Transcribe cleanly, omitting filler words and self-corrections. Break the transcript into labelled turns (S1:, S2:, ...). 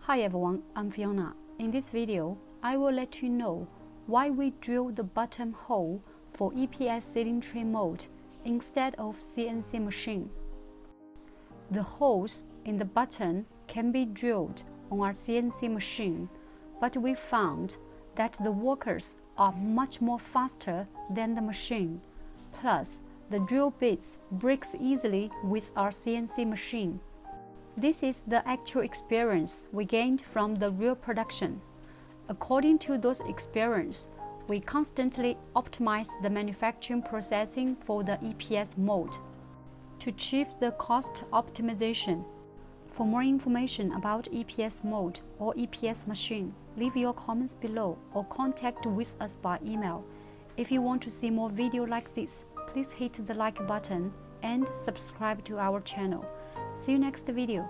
S1: Hi everyone, I'm Fiona. In this video, I will let you know why we drill the bottom hole for EPS sealing tray mold instead of CNC machine. The holes in the bottom can be drilled on our CNC machine, but we found that the workers are much more faster than the machine. Plus, the drill bits breaks easily with our CNC machine. This is the actual experience we gained from the real production. According to those experience, we constantly optimize the manufacturing processing for the EPS mold to achieve the cost optimization. For more information about EPS mold or EPS machine, leave your comments below or contact with us by email. If you want to see more videos like this, please hit the like button and subscribe to our channel. See you next video.